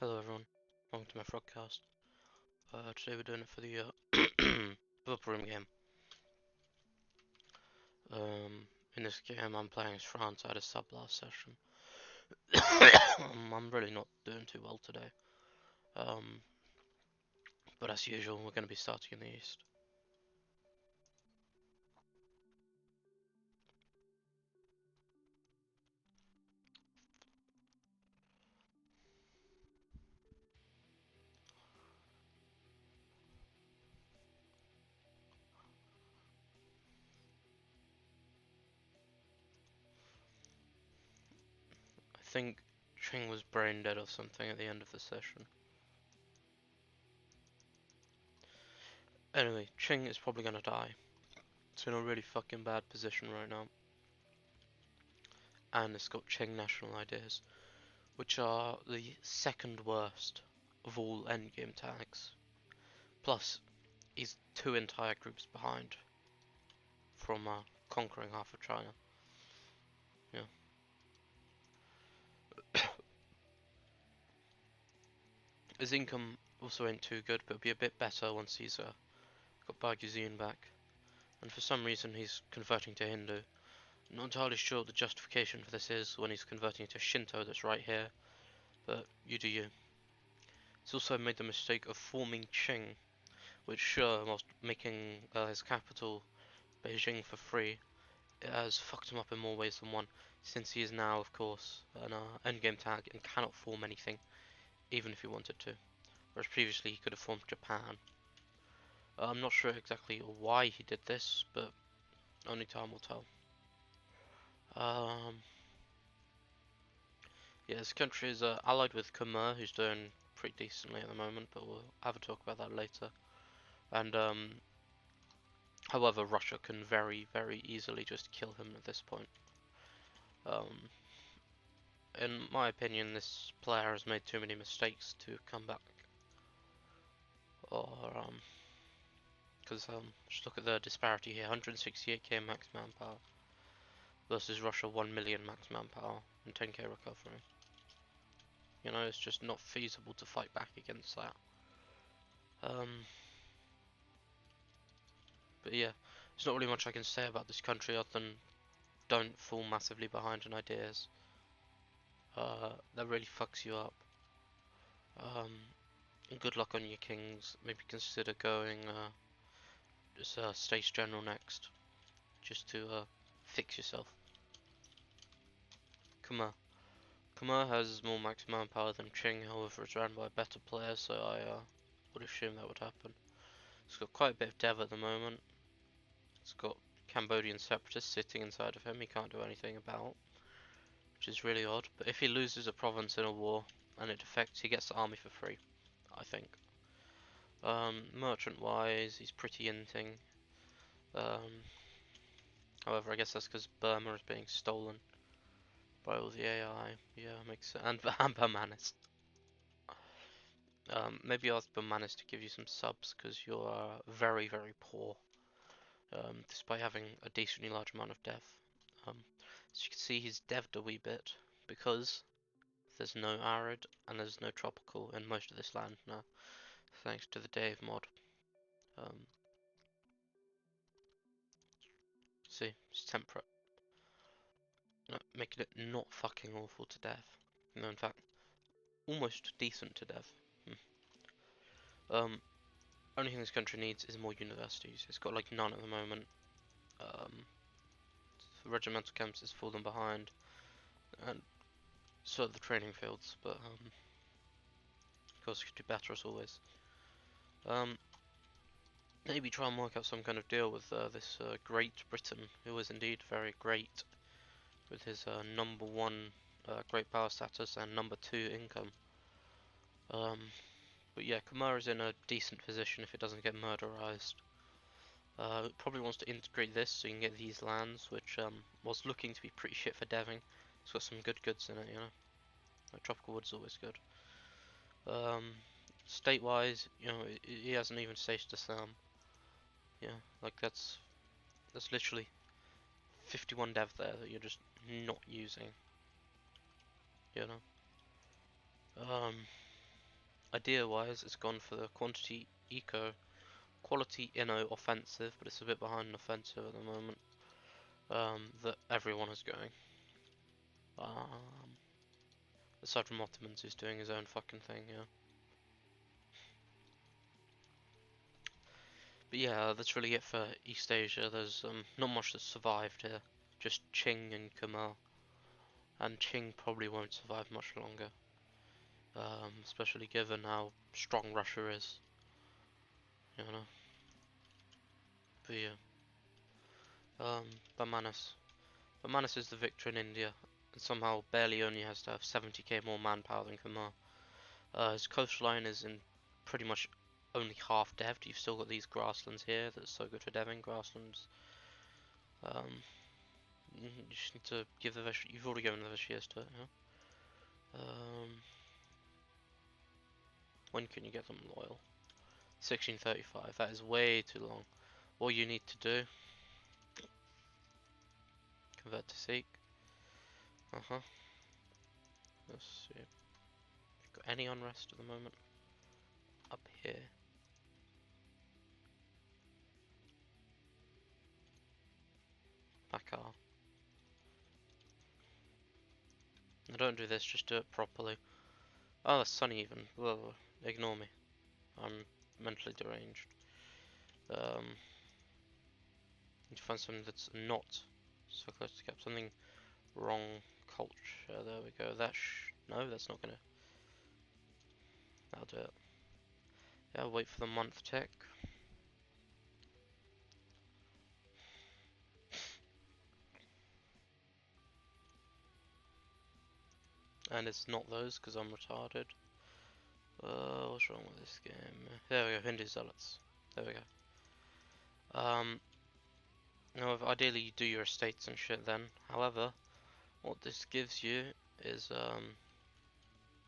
Hello everyone, welcome to my Frogcast. Today we're doing it for the Room game. In this game I'm playing as France. I had a sub last session. I'm really not doing too well today. Um, but as usual we're going to be starting in the east. I think Ching was brain dead or something at the end of the session. Anyway, Ching is probably going to die. It's in a really fucking bad position right now. And it's got Ching national ideas, which are the second worst of all endgame tags. Plus, he's two entire groups behind from conquering half of China. Yeah. His income also ain't too good, but it'll be a bit better once he's got Barguzin back. And for some reason he's converting to Hindu. Not entirely sure what the justification for this is when he's converting to Shinto that's right here, but you do you. He's also made the mistake of forming Qing, which whilst making his capital Beijing for free, it has fucked him up in more ways than one, since he is now, of course, an endgame tag and cannot form anything, even if he wanted to. Whereas previously he could have formed Japan. I'm not sure exactly why he did this, but only time will tell. Um, yeah, this country is allied with Khmer, who's doing pretty decently at the moment, but we'll have a talk about that later. And however, Russia can very, very easily just kill him at this point. Um, in my opinion, this player has made too many mistakes to come back. Or because just look at the disparity here: 168k max manpower versus Russia 1 million max manpower and 10k recovery. You know, it's just not feasible to fight back against that. But yeah, there's not really much I can say about this country other than don't fall massively behind in ideas. That really fucks you up. And good luck on your kings. Maybe consider going as States General next, just to fix yourself. Khmer. Khmer has more max manpower than Qing, however it's run by a better player, so I would assume that would happen. It's got quite a bit of dev at the moment. It's got Cambodian separatists sitting inside of him he can't do anything about, which is really odd. But if he loses a province in a war and it defects, he gets the army for free, I think. Merchant wise, he's pretty inting. However, I guess that's because Burma is being stolen by all the AI. Yeah, makes sense. And Burmanis. Maybe ask Burmanis to give you some subs because you're very, very poor. Despite having a decently large amount of dev. As you can see, he's dev'd a wee bit because there's no arid and there's no tropical in most of this land now, thanks to the Dave mod. See, it's temperate, making it not fucking awful to death. No, in fact, almost decent to death. Only thing this country needs is more universities. It's got like none at the moment. Regimental camps is fallen behind, and so the training fields. But of course, it could do better as always. Maybe try and work out some kind of deal with this Great Britain, who is indeed very great, with his number one great power status and number two income. But yeah, Khmer is in a decent position if it doesn't get murderized. It probably wants to integrate this so you can get these lands, which was looking to be pretty shit for deving. It's got some good goods in it, you know. Like tropical wood's always good. State-wise, you know, he hasn't even staged Assam. Yeah, like that's literally 51 dev there that you're just not using, you know. idea-wise, it's gone for the quantity eco, quality inno offensive, but it's a bit behind an offensive at the moment. That everyone is going. Aside from Ottomans, who's doing his own fucking thing, yeah. But yeah, that's really it for East Asia. There's not much that's survived here. Just Qing and Khmer. And Qing probably won't survive much longer. Especially given how strong Russia is. You know? But yeah. Bamanas. Bamanas is the victor in India. And somehow barely only has to have 70k more manpower than Khmer. His coastline is in pretty much only half dev'd. You've still got these grasslands here that's so good for deving. Grasslands. You just need to give the you've already given the Vashirs to it, yeah? When can you get them loyal? 1635, that is way too long. All you need to do, convert to Sikh. Let's see. Got any unrest at the moment? Up here. Bakar. I don't do this, just do it properly. Oh, that's sunny even. Whoa, ignore me. I'm mentally deranged. Need to find something that's not so close to cap. Something wrong culture. There we go. No, that's not gonna. That'll do it. Yeah, wait for the month tick. And it's not those because I'm retarded. What's wrong with this game? There we go, Hindu Zealots. There we go. Now ideally you do your estates and shit then. However, what this gives you is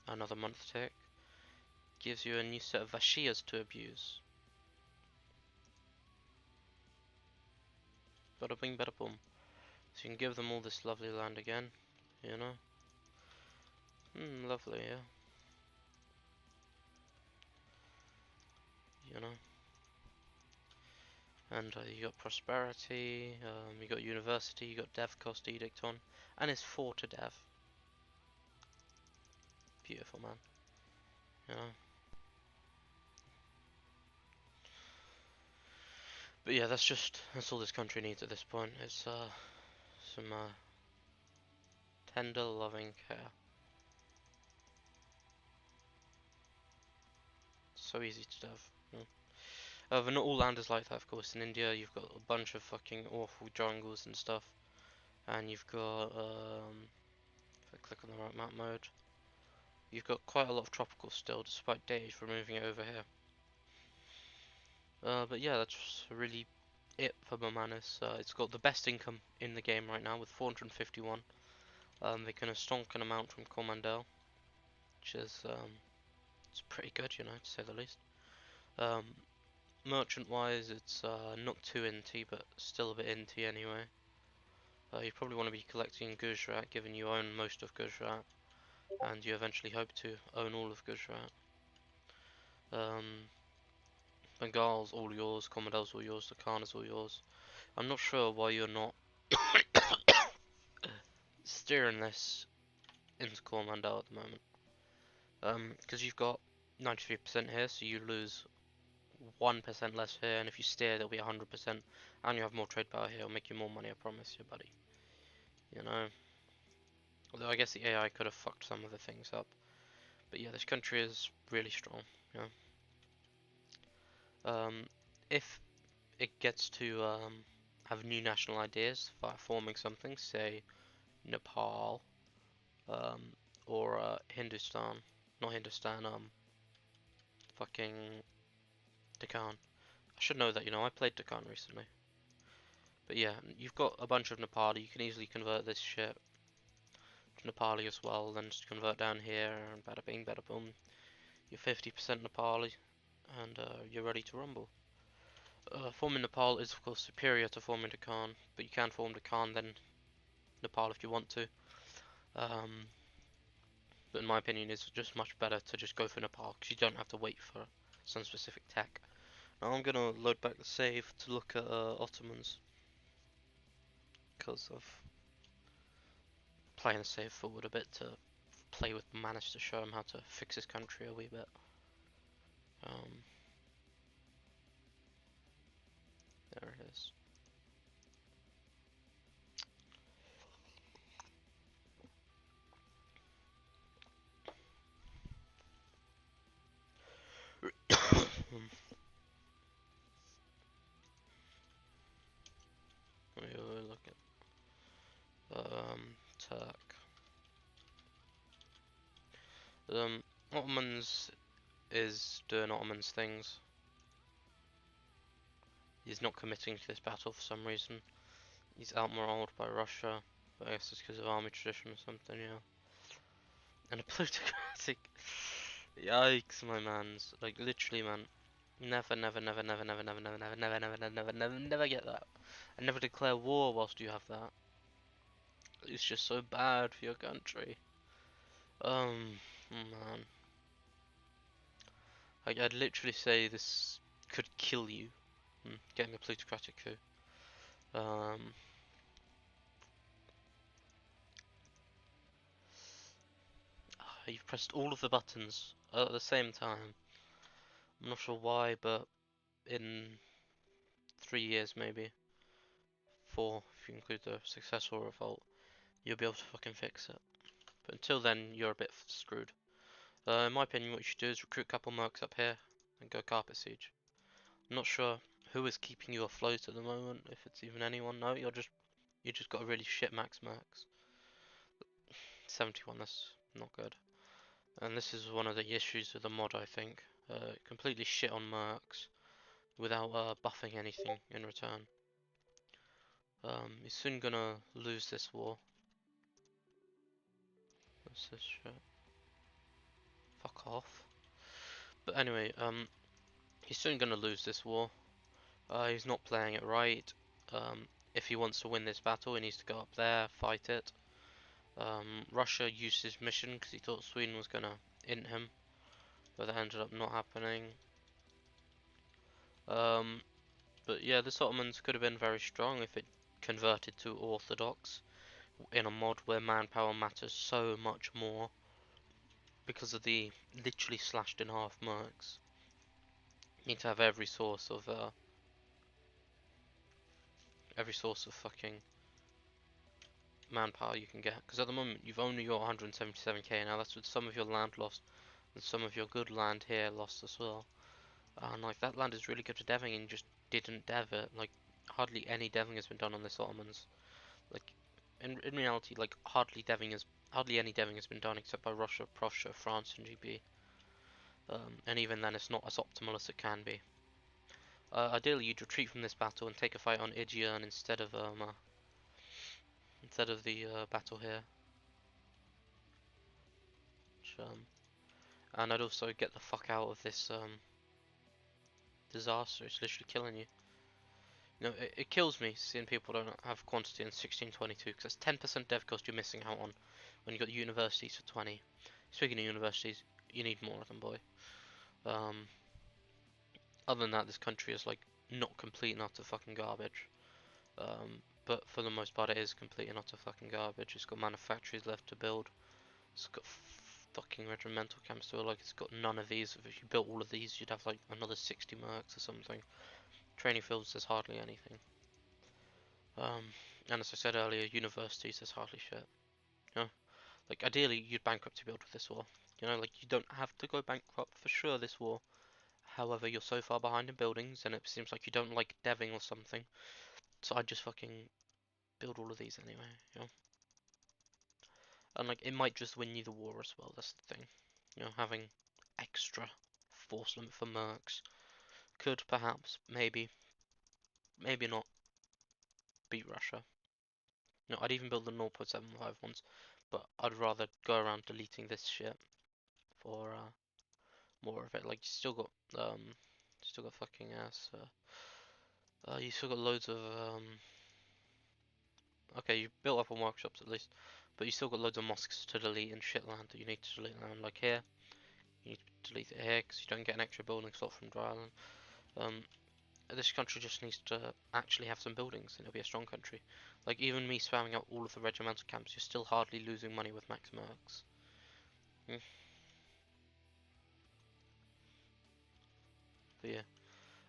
another month tick. Gives you a new set of Vashias to abuse. Bada bing bada boom. So you can give them all this lovely land again, you know. Lovely, yeah. You know. And you got prosperity, you got university, you got dev cost edict on, and it's 4 to dev. Beautiful, man. You know. But yeah, that's all this country needs at this point. It's some tender, loving care. So easy to dev. But not all land is like that, of course. In India, you've got a bunch of fucking awful jungles and stuff, and you've got if I click on the right map mode, you've got quite a lot of tropical still, despite Dave removing it over here. But yeah, that's really it for Bamanis. It's got the best income in the game right now with 451. They can stonk an amount from Coromandel, which is it's pretty good, you know, to say the least. Merchant-wise, it's not too inty, but still a bit inty anyway. You probably want to be collecting Gujarat, given you own most of Gujarat, and you eventually hope to own all of Gujarat. Bengal's all yours, Comodel's all yours, Deccan is all yours. I'm not sure why you're not steering this into Coromandel at the moment. Because you've got 93% here, so you lose 1% less here, and if you steer, there'll be 100%, and you have more trade power here. It'll make you more money, I promise you, buddy. You know. Although I guess the AI could have fucked some of the things up. But yeah, this country is really strong. You know. If it gets to have new national ideas via forming something, say Nepal, or Hindustan, not Hindustan, fucking Deccan. I should know that, you know, I played Deccan recently. But yeah, you've got a bunch of Nepali, you can easily convert this shit to Nepali as well, then just convert down here, and bada bing, bada boom. You're 50% Nepali, and you're ready to rumble. Forming Nepal is of course superior to forming Deccan, but you can form Deccan then Nepal if you want to. But but in my opinion, it's just much better to just go for Nepal because you don't have to wait for some specific tech. Now I'm gonna load back the save to look at Ottomans because of playing the save forward a bit to play with Manage to show him how to fix his country a wee bit. There it is. We'll look at Turk. Ottomans is doing Ottomans things. He's not committing to this battle for some reason. He's outmoraled by Russia, but I guess it's because of army tradition or something, yeah. And a plutocratic. Yikes, my mans. Like, literally, man. Never, never, never, never, never, never, never, never, never, never, never, never, never, never get that. And never declare war whilst you have that. It's just so bad for your country. Man. Like, I'd literally say this could kill you. Getting a plutocratic coup. You've pressed all of the buttons at the same time. I'm not sure why, but in 3 years maybe, 4 if you include the successful revolt, you'll be able to fucking fix it. But until then, you're a bit screwed. In my opinion, what you should do is recruit a couple mercs up here and go carpet siege. I'm not sure who is keeping you afloat at the moment, if it's even anyone. No, you just got a really shit max mercs. 71, that's not good. And this is one of the issues with the mod, I think. Completely shit on mercs without buffing anything in return. He's soon gonna lose this war. What's this shit? Fuck off. But anyway, he's soon gonna lose this war. He's not playing it right. If he wants to win this battle, he needs to go up there, fight it. Russia used his mission because he thought Sweden was gonna int him, but that ended up not happening. But yeah, the Ottomans could have been very strong if it converted to Orthodox in a mod where manpower matters so much more because of the literally slashed in half mercs. You need to have every source of fucking manpower you can get. Because at the moment you've only got 177k. Now that's with some of your land lost and some of your good land here lost as well. And like that land is really good for deving, and you just didn't dev it. Like hardly any deving has been done on this Ottomans. Like in reality, like hardly any deving has been done except by Russia, Prussia, France, and GB. And even then, it's not as optimal as it can be. Ideally, you'd retreat from this battle and take a fight on Ijeon instead of the battle here. Which, and I'd also get the fuck out of this disaster. It's literally killing you. You know, it kills me seeing people don't have quantity in 1622 because that's 10% dev cost you're missing out on when you got universities for 20. Speaking of universities, you need more of them, boy. Other than that, this country is like not complete and utter fucking garbage. But for the most part, it is complete and utter fucking garbage. It's got manufactories left to build. It's got fucking regimental camps to like. It's got none of these. If you built all of these, you'd have like another 60 mercs or something. Training fields, there's hardly anything. And as I said earlier, universities, there's hardly shit. You know, like ideally, you'd bankrupt to build with this war. You know, like you don't have to go bankrupt for sure this war. However, you're so far behind in buildings, and it seems like you don't like deving or something. So I'd just fucking build all of these anyway, you know. And like, it might just win you the war as well. That's the thing. You know, having extra force limit for mercs could perhaps, maybe not beat Russia. No, I'd even build the 0.75 ones, but I'd rather go around deleting this shit for more of it. Like, still got fucking ass. You still got loads of okay, you built up on workshops at least, but you still got loads of mosques to delete and shit land that you need to delete land. Like here, you need to delete it here because you don't get an extra building slot from dry island. This country just needs to actually have some buildings and it'll be a strong country. Like even me spamming out all of the regimental camps, you're still hardly losing money with max mercs. Mm. But yeah,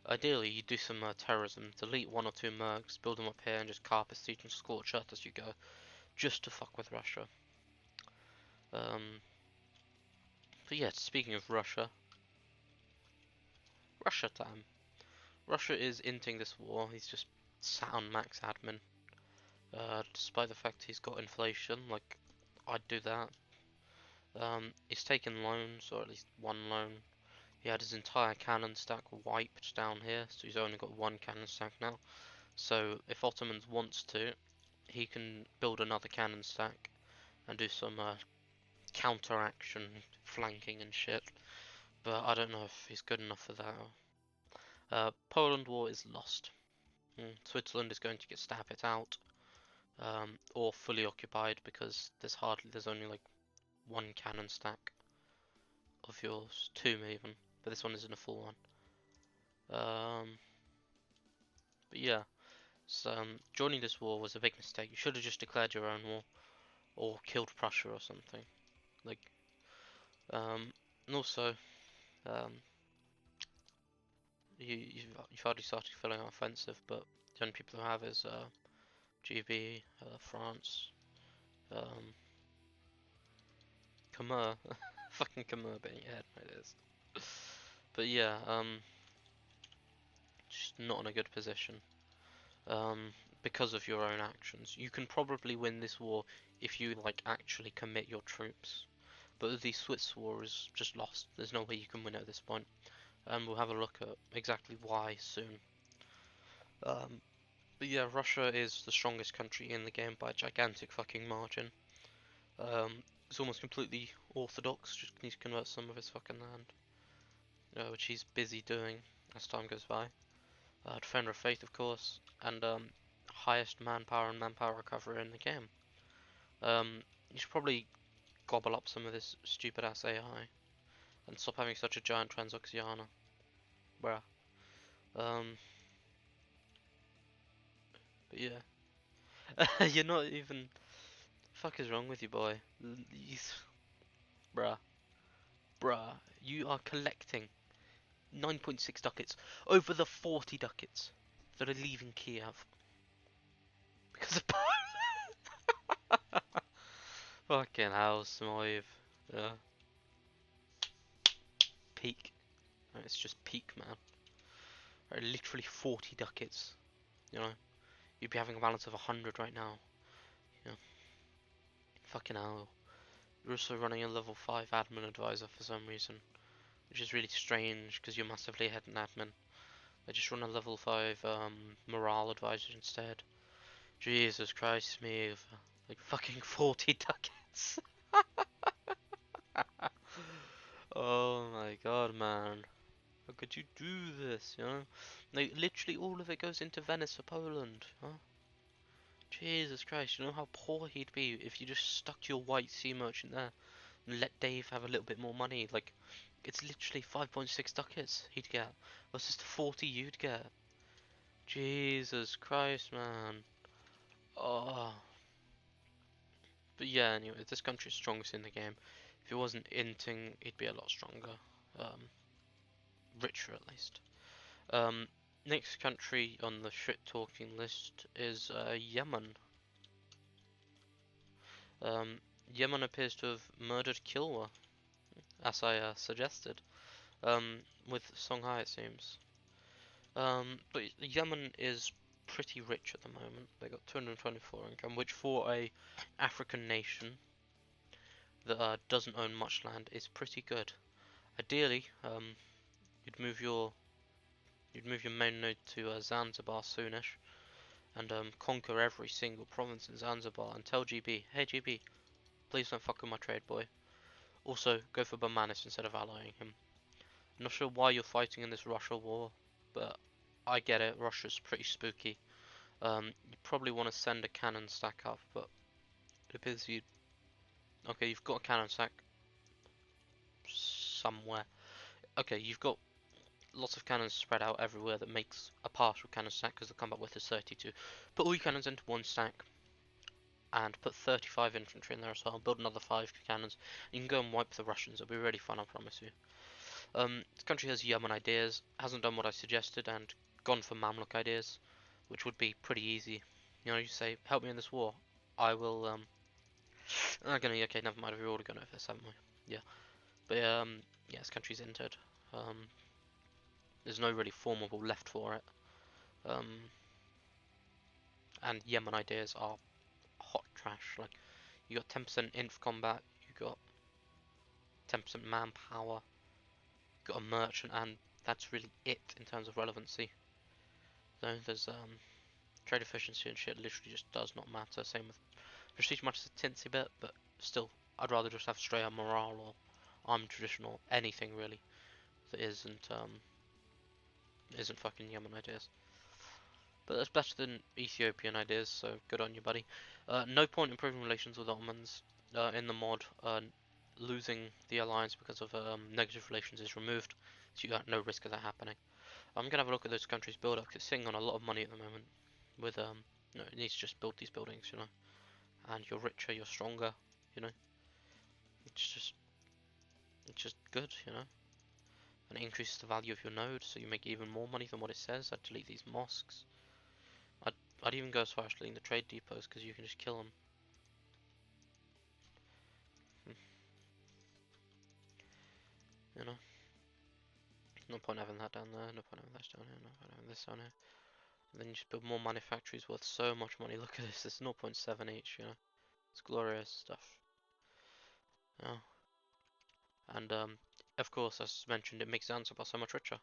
ideally you do some terrorism, delete one or two mercs, build them up here and just carpet siege and scorch earth as you go, just to fuck with Russia. But yeah, speaking of Russia, Russia time. Russia is inting this war, he's just sat on max admin. Despite the fact he's got inflation, like, I'd do that. He's taken loans, or at least one loan. He had his entire cannon stack wiped down here, so he's only got one cannon stack now. So if Ottomans wants to, he can build another cannon stack and do some counter-action, flanking and shit. But I don't know if he's good enough for that. Poland war is lost. Switzerland is going to get stab it out, or fully occupied because there's only like one cannon stack of yours, two even, but this one isn't a full one. But yeah, so joining this war was a big mistake. You should have just declared your own war or killed Prussia or something. Like, and also, um, you've already started feeling offensive, but the only people who have is GB, France, um, Khmer, fucking Khmer being your head, it is. But yeah, just not in a good position. Because of your own actions. You can probably win this war if you like actually commit your troops. But the Swiss war is just lost. There's no way you can win at this point. And we'll have a look at exactly why soon. But yeah, Russia is the strongest country in the game by a gigantic fucking margin. It's almost completely orthodox, just needs to convert some of his fucking land. Which he's busy doing as time goes by. Defender of Faith, of course, and highest manpower and manpower recovery in the game. You should probably gobble up some of this stupid ass AI and stop having such a giant Transoxiana. Bruh. But yeah. You're not even. Fuck is wrong with you, boy? Bruh. Bruh. You are collecting 9.6 ducats over the 40 ducats that are leaving Kiev. Because of fucking hell, Smoiv. Yeah. Peak. It's just peak, man. Right, literally 40 ducats. You know, you'd be having a balance of 100 right now. You know, fucking hell. You're also running a level 5 admin advisor for some reason, which is really strange because you're massively ahead in admin. I just run a level 5 morale advisor instead. Jesus Christ, me, like fucking 40 ducats. Oh my god, man. How could you do this, you know? Like, literally all of it goes into Venice for Poland, huh? Jesus Christ, you know how poor he'd be if you just stuck your white sea merchant there and let Dave have a little bit more money. Like, it's literally 5.6 ducats he'd get versus the 40 you'd get. Jesus Christ, man. Oh. But yeah, anyway, this country's strongest in the game. If it wasn't inting, he'd be a lot stronger. Richer at least. Next country on the shit talking list is Yemen. Yemen appears to have murdered Kilwa, as I suggested, with Songhai it seems. But Yemen is pretty rich at the moment. They got 224 income, which for a African nation that doesn't own much land is pretty good. Ideally, you'd move your main node to Zanzibar soonish, and conquer every single province in Zanzibar and tell GB, hey GB, please don't fuck with my trade, boy. Also, go for Bamanis instead of allying him. I'm not sure why you're fighting in this Russia war, but I get it, Russia's pretty spooky. You probably want to send a cannon stack up, but it appears you'd Okay, you've got a cannon sack somewhere. Okay, you've got lots of cannons spread out everywhere that makes a partial cannon stack because the combat width is 32. Put all your cannons into one stack and put 35 infantry in there as well. Build another 5 cannons. You can go and wipe the Russians. It'll be really fun, I promise you. This country has Yemen ideas, hasn't done what I suggested, and gone for Mamluk ideas, which would be pretty easy. You know, you say, help me in this war. I will, okay, never mind, we've already gone over this, haven't we? Yeah. But, yeah, this country's entered. There's no really formable left for it. And Yemen ideas are hot trash. Like, you got 10% inf combat, you got 10% manpower, you got a merchant, and that's really it in terms of relevancy. So there's trade efficiency and shit literally just does not matter. Same with prestige much as a tinsy bit, but still, I'd rather just have straight up morale or armed tradition or anything really that isn't fucking Yemen ideas. But that's better than Ethiopian ideas, so good on you, buddy. No point improving relations with Ottomans in the mod. Losing the alliance because of negative relations is removed, so you got no risk of that happening. I'm gonna have a look at those countries' build up. 'Cause it's sitting on a lot of money at the moment. With it needs to just build these buildings, you know. And you're richer, you're stronger, you know. It's just good, you know. And it increases the value of your node, so you make even more money than what it says. I'd delete these mosques. I'd I'd even go as far as deleting the trade depots because you can just kill them. You know. No point having that down there. No point having that down here. No point having this down here. And then you just build more manufactories worth so much money. Look at this. It's 0.7 each. You know. It's glorious stuff. You know. And of course, as mentioned, it makes Zanzibar so much richer.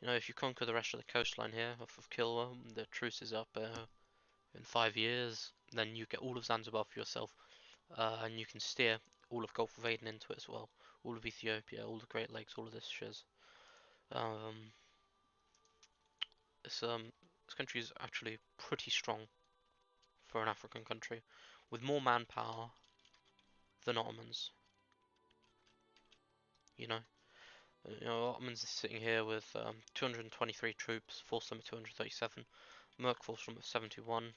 You know, if you conquer the rest of the coastline here off of Kilwa, the truce is up in 5 years, then you get all of Zanzibar for yourself, and you can steer all of Gulf of Aden into it as well, all of Ethiopia, all the Great Lakes, all of this shiz. Um, this country is actually pretty strong for an African country, with more manpower than Ottomans. You know, Ottomans is sitting here with 223 troops, force limit 237, Merc force limit 71,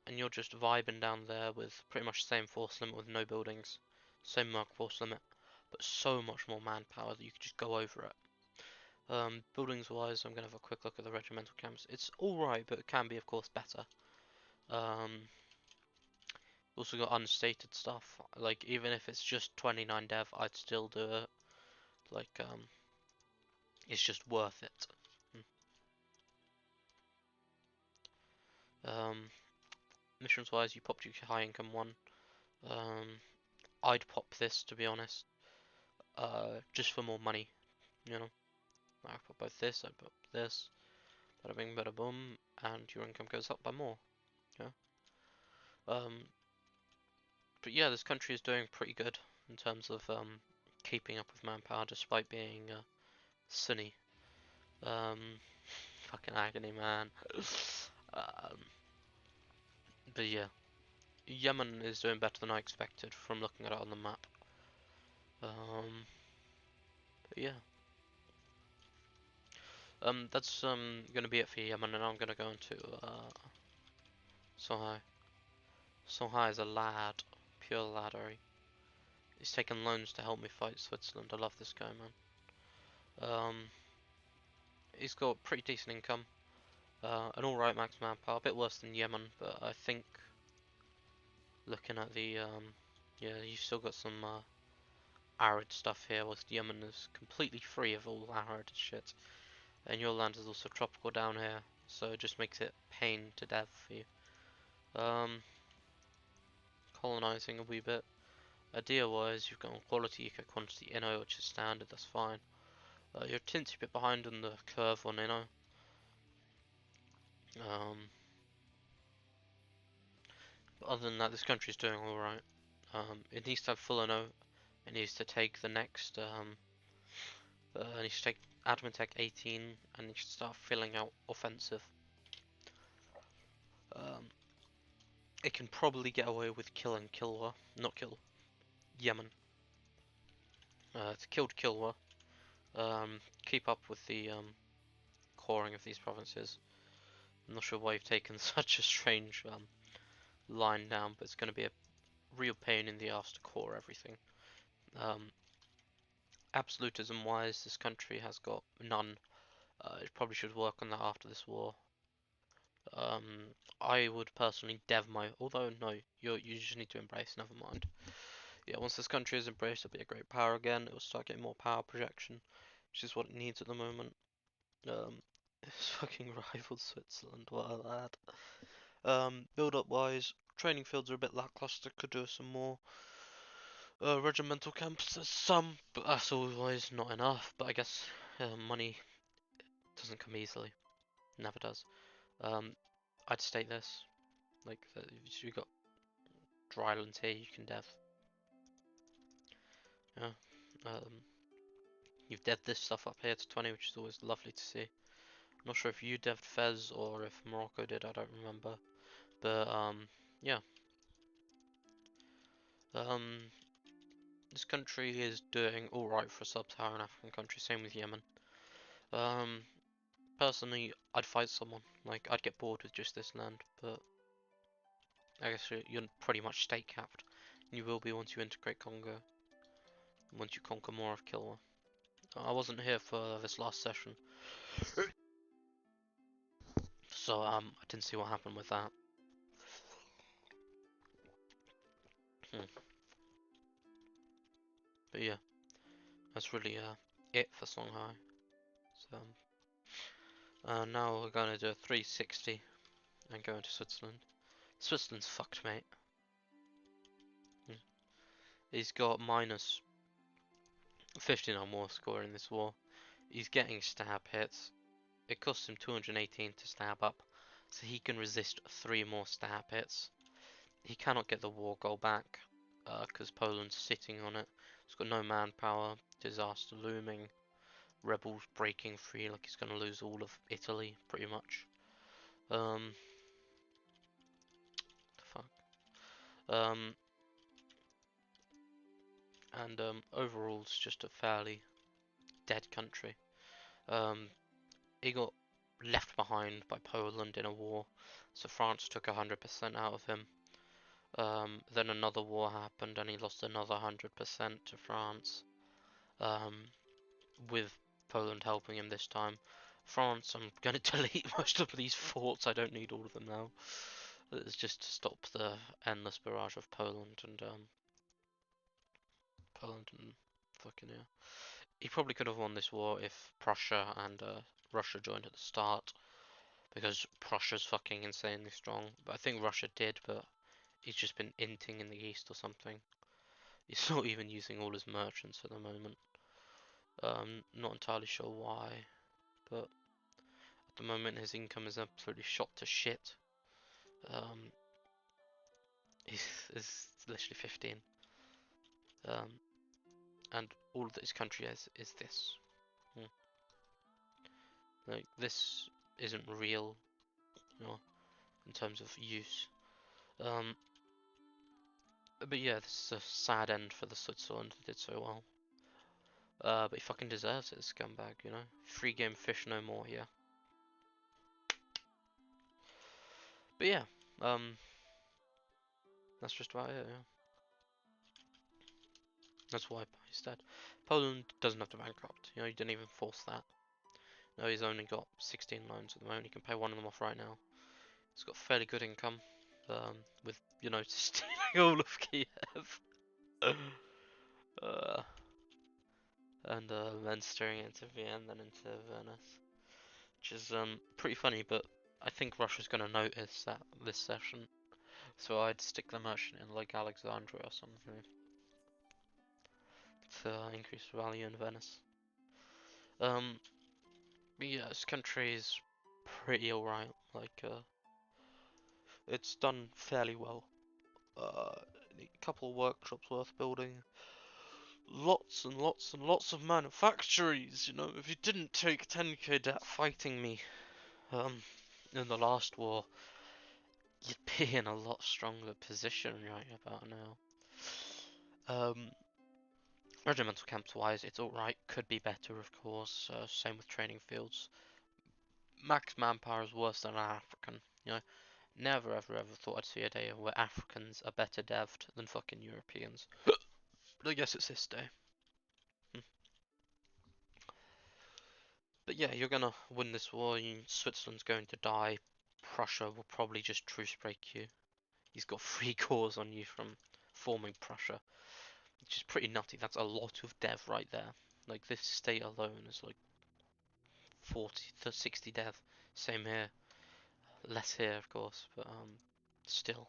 and you're just vibing down there with pretty much the same force limit with no buildings, same Merc force limit, but so much more manpower that you could just go over it. Buildings wise, I'm going to have a quick look at the regimental camps. It's alright, but it can be, of course, better. Also got unstated stuff, like even if it's just 29 dev, I'd still do it. Like, it's just worth it. Missions wise, you popped your high income one. I'd pop this, to be honest, just for more money, you know. I put both this, I put this, bada bing, bada boom, and your income goes up by more. Yeah. But yeah, this country is doing pretty good in terms of keeping up with manpower, despite being Sunni. Fucking agony, man. um, but yeah, Yemen is doing better than I expected from looking at it on the map. But yeah. That's gonna be it for Yemen, and I'm gonna go into Songhai. Songhai is a lad, pure laddery. He's taken loans to help me fight Switzerland. I love this guy, man. He's got pretty decent income, an alright max manpower, a bit worse than Yemen, but I think looking at the yeah, you've still got some arid stuff here, whilst Yemen is completely free of all arid shit. And your land is also tropical down here, so it just makes it pain to death for you. Colonizing a wee bit. Idea wise, you've got quality, eco quantity, Inno, which is standard, that's fine. You're a teensy bit behind on the curve on Inno. But other than that, this country's doing alright. It needs to have full Inno. It needs to take the next, it needs to take Admin Tech 18 and needs to start filling out offensive. It can probably get away with killing Kilwa, not kill, Yemen. It's killed Kilwa. Keep up with the coring of these provinces. I'm not sure why you've taken such a strange line down, but it's going to be a real pain in the ass to core everything. Absolutism wise, this country has got none. It probably should work on that after this war. I would personally dev my. Although no, you just need to embrace. Never mind. Yeah, once this country is embraced, it'll be a great power again. It will start getting more power projection, which is what it needs at the moment. It's fucking rivals Switzerland. What a lad. Build up wise, training fields are a bit lackluster. Could do some more. Regimental camps, there's some, but that's always not enough. But I guess money doesn't come easily. Never does. I'd state this. Like, if you got dry islands here, you can dev. Yeah. You've dev'd this stuff up here to 20, which is always lovely to see. I'm not sure if you dev'd Fez or if Morocco did, I don't remember. But, yeah. This country is doing alright for a sub-Saharan African country, same with Yemen. Personally, I'd fight someone. Like, I'd get bored with just this land, but I guess you're pretty much state capped. You will be once you integrate Congo, once you conquer more of Kilwa. I wasn't here for this last session, so I didn't see what happened with that. But yeah, that's really it for Songhai. So now we're gonna do a 360 and go into Switzerland. Switzerland's fucked, mate. He's got minus 59 war score in this war. He's getting stab hits. It costs him 218 to stab up, so he can resist 3 more stab hits. He cannot get the war goal back, because Poland's sitting on it. He's got no manpower, disaster looming, rebels breaking free, like he's going to lose all of Italy, pretty much. The fuck? And overall, it's just a fairly dead country. He got left behind by Poland in a war, so France took 100% out of him. Then another war happened and he lost another 100% to France, with Poland helping him this time. France, I'm going to delete most of these forts, I don't need all of them now. It's just to stop the endless barrage of Poland and fucking yeah. He probably could have won this war if Prussia and Russia joined at the start, because Prussia's fucking insanely strong. But I think Russia did, but he's just been inting in the east or something. He's not even using all his merchants at the moment. Not entirely sure why, but at the moment his income is absolutely shot to shit. He's literally 15. And all that his country is this. Like, this isn't real, you know, in terms of use. But yeah, this is a sad end for the Switzerland that did so well. But he fucking deserves it, scumbag, you know? Free game fish no more here. But yeah, that's just about it, yeah. That's why he's dead. Poland doesn't have to bankrupt, you know, he didn't even force that. No, he's only got 16 loans at the moment, he can pay one of them off right now. He's got fairly good income, with, you know, stealing all of Kiev. And then steering into Vienna, then into Venice. Which is pretty funny, but I think Russia's going to notice that this session. So I'd stick the merchant in like Alexandria or something to increase value in Venice. But yeah, this country is pretty alright. Like, it's done fairly well. A couple of workshops worth building. Lots and lots and lots of manufactories. You know, if you didn't take 10k debt fighting me, in the last war, you'd be in a lot stronger position right about now. Um, Regimental camps wise, it's alright, could be better, of course. Same with training fields. Max manpower is worse than an African. You know, never ever ever thought I'd see a day where Africans are better devved than fucking Europeans. But I guess it's this day. Hmm. But yeah, you're gonna win this war. Switzerland's going to die. Prussia will probably just truce break you. He's got 3 cores on you from forming Prussia, which is pretty nutty. That's a lot of dev right there. Like this state alone is like 40 to 60 dev. Same here. Less here, of course, but still.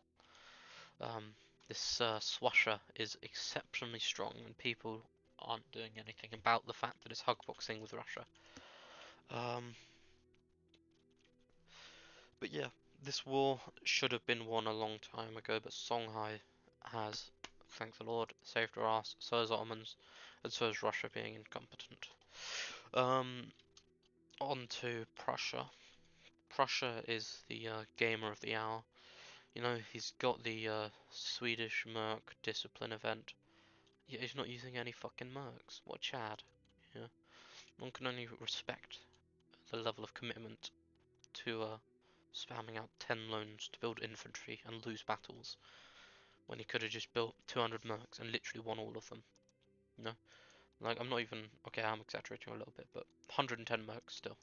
Um, this Swasher is exceptionally strong, and people aren't doing anything about the fact that it's hugboxing with Russia. Um, but yeah, this war should have been won a long time ago, but Songhai has, thank the Lord, saved our ass. So has Ottomans, and so is Russia being incompetent. Um, on to Prussia. Prussia is the gamer of the hour. You know, he's got the Swedish Merc discipline event. Yeah, he's not using any fucking mercs. What Chad? Yeah. One can only respect the level of commitment to spamming out 10 loans to build infantry and lose battles when he could have just built 200 mercs and literally won all of them. You know? Like, I'm not even. Okay, I'm exaggerating a little bit, but 110 mercs still.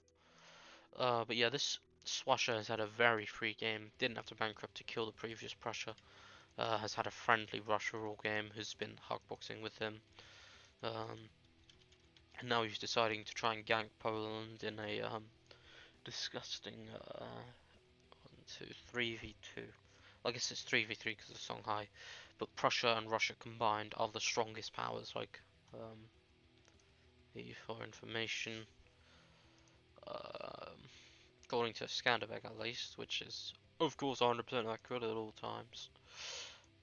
But yeah, this Swasher has had a very free game. Didn't have to bankrupt to kill the previous Prussia. Has had a friendly Russia all game. Has been hugboxing with him. Um, and now he's deciding to try and gank Poland in a disgusting 3v2. I guess it's 3v3 because of Songhai, but Prussia and Russia combined are the strongest powers. Like, for information, um, according to Skanderbeg at least, which is of course 100% accurate at all times.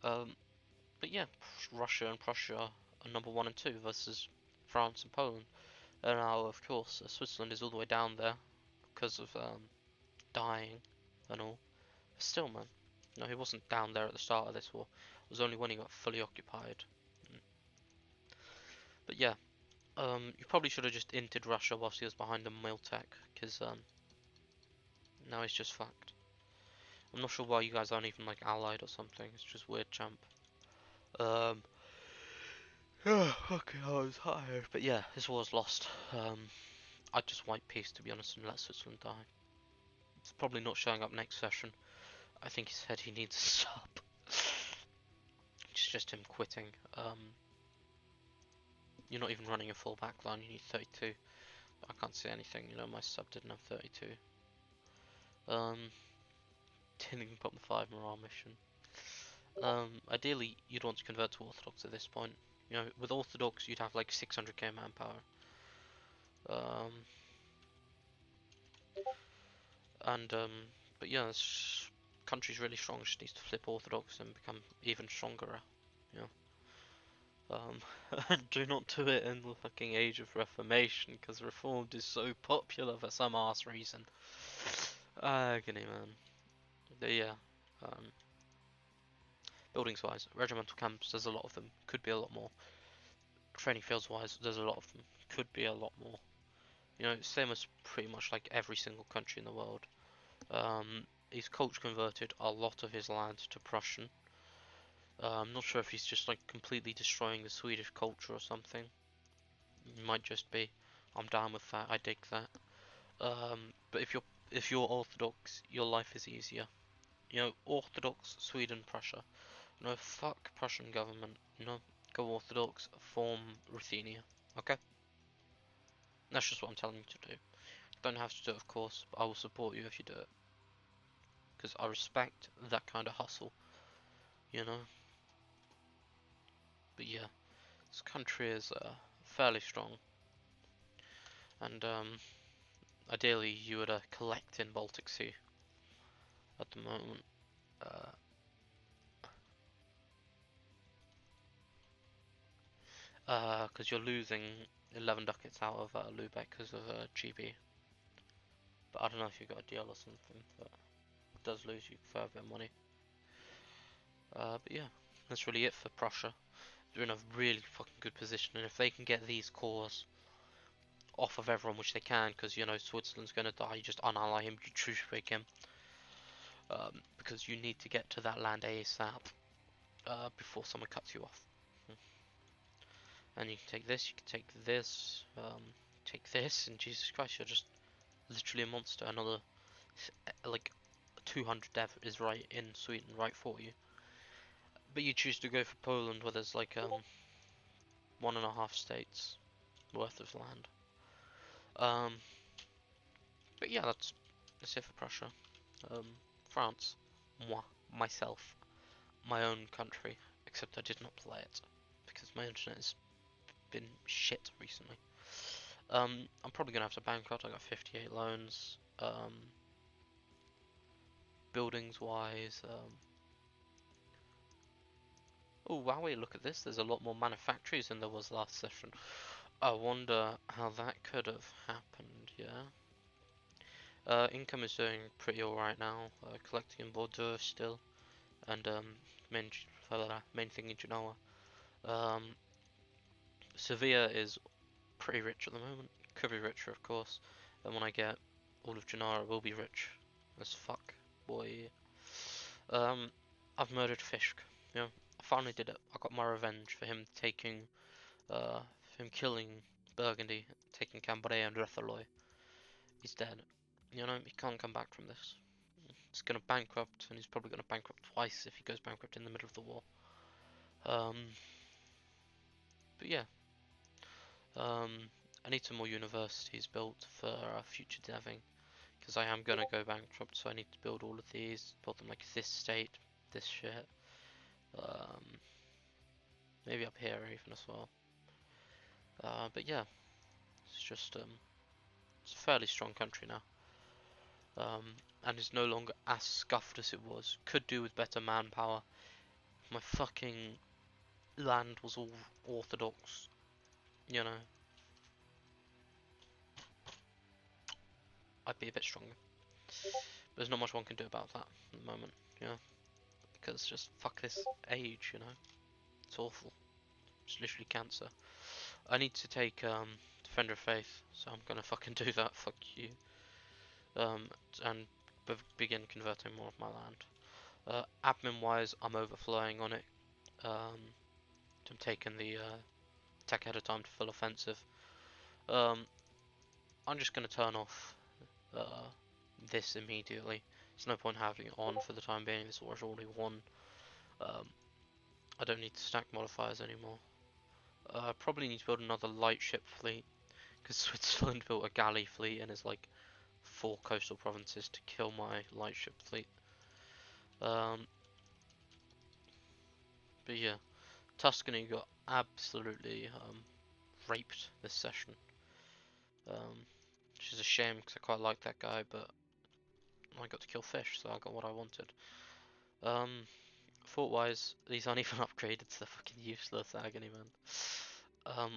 But yeah, Russia and Prussia are number 1 and 2 versus France and Poland. And now, of course, Switzerland is all the way down there because of dying and all. But still, man, no, he wasn't down there at the start of this war. It was only when he got fully occupied. Mm. But yeah, you probably should have just inted Russia whilst he was behind the Miltech, because now he's just fucked. I'm not sure why you guys aren't even like allied or something. It's just weird, champ. Um, okay, I was tired. But yeah, this war's lost. I'd just wipe peace to be honest and let Switzerland die. It's probably not showing up next session. I think he said he needs a sub. It's just him quitting. You're not even running a full back line, you need 32. I can't see anything, you know, my sub didn't have 32. Didn't even put the 5 morale mission. Ideally, you'd want to convert to Orthodox at this point. You know, with Orthodox, you'd have like 600k manpower. And, but yeah, this country's really strong, just needs to flip Orthodox and become even stronger, you know. Do not do it in the fucking Age of Reformation, because Reformed is so popular for some ass reason. Agony, man. But yeah, um, buildings wise, regimental camps, there's a lot of them, could be a lot more. Training fields wise, there's a lot of them, could be a lot more. You know, same as pretty much like every single country in the world. He's culture converted a lot of his land to Prussian. I'm not sure if he's just like completely destroying the Swedish culture or something. Might just be. I'm down with that. I dig that. But if you're Orthodox, your life is easier. You know, Orthodox Sweden, Prussia. You know, fuck Prussian government. You know, go Orthodox, form Ruthenia. Okay, that's just what I'm telling you to do. Don't have to do it, of course, but I will support you if you do it because I respect that kind of hustle. You know. But yeah, this country is fairly strong, and ideally you would collect in Baltic Sea at the moment. Because you're losing 11 ducats out of Lubeck because of GB. But I don't know if you got a deal or something, but it does lose you a fair bit of money. But yeah, that's really it for Prussia. they're in a really fucking good position, and if they can get these cores off of everyone, which they can, because you know Switzerland's gonna die, you just unally him, you truce break him, because you need to get to that land ASAP before someone cuts you off. And you can take this, you can take this, and Jesus Christ, you're just literally a monster. Another like 200 dev is right in Sweden, right for you. But you choose to go for Poland, where there's like 1.5 states worth of land. But yeah, that's it for Prussia. France, moi, myself, my own country. Except I did not play it because my internet has been shit recently. I'm probably gonna have to bankrupt. I got 58 loans. Buildings wise, oh wow, look at this. There's a lot more manufactories than there was last session. I wonder how that could have happened. Yeah. Income is doing pretty alright now. Collecting in Bordeaux still, and main main thing in Genoa. Um, Sevilla is pretty rich at the moment. Could be richer, of course. And when I get all of Genoa, I will be rich as fuck, boy. I've murdered Fisk. You know, I finally did it. I got my revenge for him taking, for him killing Burgundy, taking Cambrai and Rethaloi. He's dead. You know, he can't come back from this. He's gonna bankrupt, and he's probably gonna bankrupt twice if he goes bankrupt in the middle of the war. Um, but yeah, I need some more universities built for future deving, because I am gonna go bankrupt, so I need to build all of these, build them like this state, this shit. Maybe up here even as well. But yeah, it's just it's a fairly strong country now, and is no longer as scuffed as it was. Could do with better manpower. If my fucking land was all orthodox, you know, I'd be a bit stronger. But there's not much one can do about that at the moment, you know, because just fuck this age, you know, it's awful. It's literally cancer. I need to take Defender of Faith, so I'm gonna fucking do that. Fuck you. And begin converting more of my land. Admin wise, I'm overflowing on it. I'm taking the attack ahead of time to full offensive. I'm just gonna turn off this immediately. There's no point having it on for the time being. This war's already won. I don't need to stack modifiers anymore. I probably need to build another light ship fleet, because Switzerland built a galley fleet and is like 4 coastal provinces to kill my light ship fleet. But yeah, Tuscany got absolutely raped this session, which is a shame because I quite like that guy, but I got to kill fish, so I got what I wanted. Fort-wise, these aren't even upgraded, so they're fucking useless, agony man.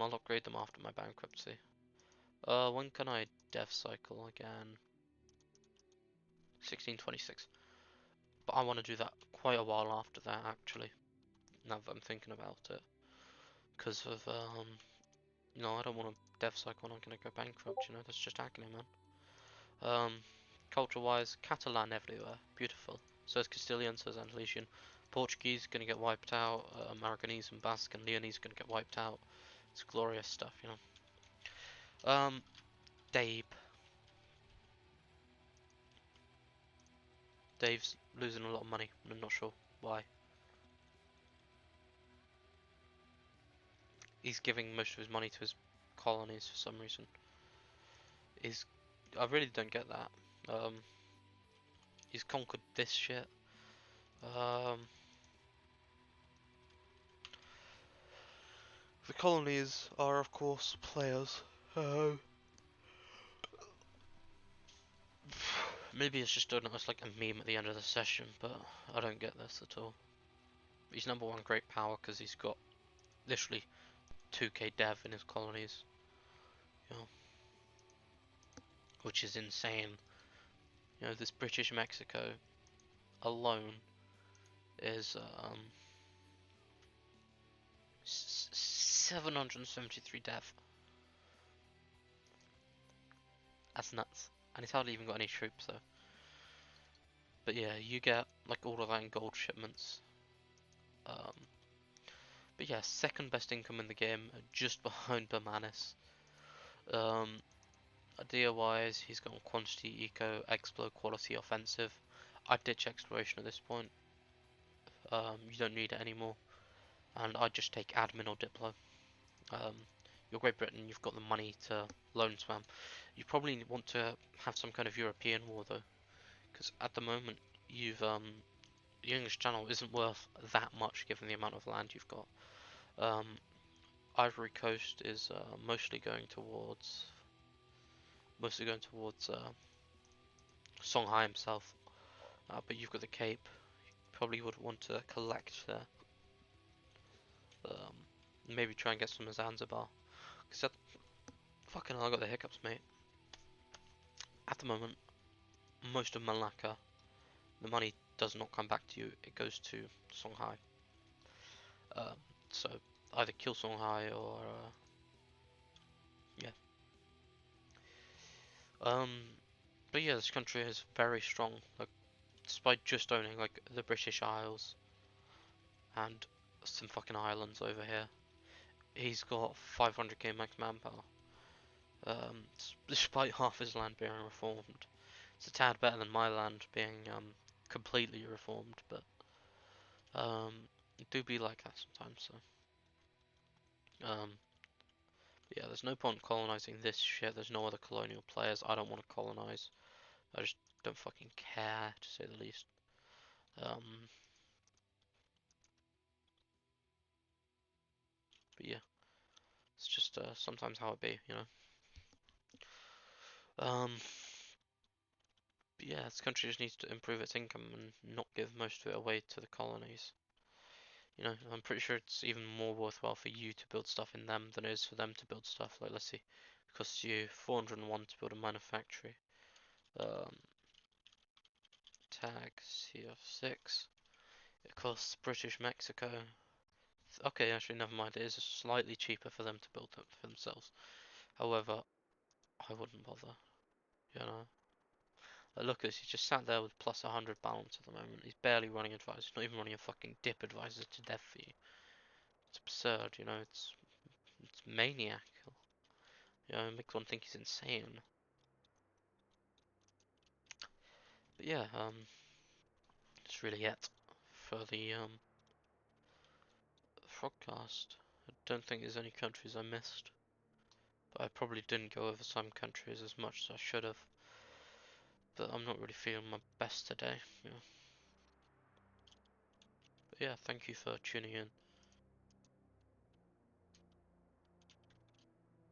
I'll upgrade them after my bankruptcy. When can I dev cycle again? 1626. But I want to do that quite a while after that, actually, now that I'm thinking about it. Because of, you know, I don't want to dev cycle when I'm going to go bankrupt, you know, that's just agony, man. Culture-wise, Catalan everywhere, beautiful. So is Castilian, so is Andalusian. Portuguese going to get wiped out, Aragonese and Basque and Leonese going to get wiped out. It's glorious stuff, you know. Dave. Dave's losing a lot of money, and I'm not sure why. He's giving most of his money to his colonies for some reason. I really don't get that. He's conquered this shit. The colonies are, of course, players. Maybe it's just done as like a meme at the end of the session, but I don't get this at all. He's number 1 great power because he's got literally 2k dev in his colonies, you know, which is insane. You know, this British Mexico alone is 773 dev. That's nuts. And he's hardly even got any troops though. But yeah, you get like all of that in gold shipments. Um, but yeah, second best income in the game, just behind Bermanis. Idea wise, he's got quantity, eco, explo, quality, offensive. I'd ditch exploration at this point. You don't need it anymore. And I'd just take admin or diplo. Um, you're Great Britain, you've got the money to loan spam. You probably want to have some kind of European war though, because at the moment you've the English Channel isn't worth that much given the amount of land you've got. Um, Ivory Coast is mostly going towards Songhai himself, but you've got the Cape. You probably would want to collect there. Um, maybe try and get some of Zanzibar, because fucking hell, I got the hiccups, mate. At the moment, most of Malacca, the money does not come back to you. It goes to Songhai. Um, so either kill Songhai or yeah. Um, but yeah, this country is very strong. Like, despite just owning like the British Isles and some fucking islands over here, he's got 500k max manpower. Despite half his land being reformed, it's a tad better than my land being completely reformed. But it do be like that sometimes. So yeah, there's no point colonizing this shit. There's no other colonial players. I don't want to colonize. I just don't fucking care, to say the least. Um, but yeah, it's just sometimes how it be, you know. But yeah, this country just needs to improve its income and not give most of it away to the colonies. You know, I'm pretty sure it's even more worthwhile for you to build stuff in them than it is for them to build stuff. Like, let's see, it costs you 401 to build a manufactory. Um, Tag CF6. It costs British Mexico. Okay, actually, never mind. It is slightly cheaper for them to build them for themselves. However, I wouldn't bother. You know. Like, look at this. He's just sat there with plus 100 balance at the moment. He's barely running advisors. He's not even running a fucking dip advisor to death for you. It's absurd. You know. It's maniac. You know, it makes one think he's insane. But yeah, that's really it for the Frogcast. I don't think there's any countries I missed, but I probably didn't go over some countries as much as I should have. But I'm not really feeling my best today. You know. But yeah, thank you for tuning in.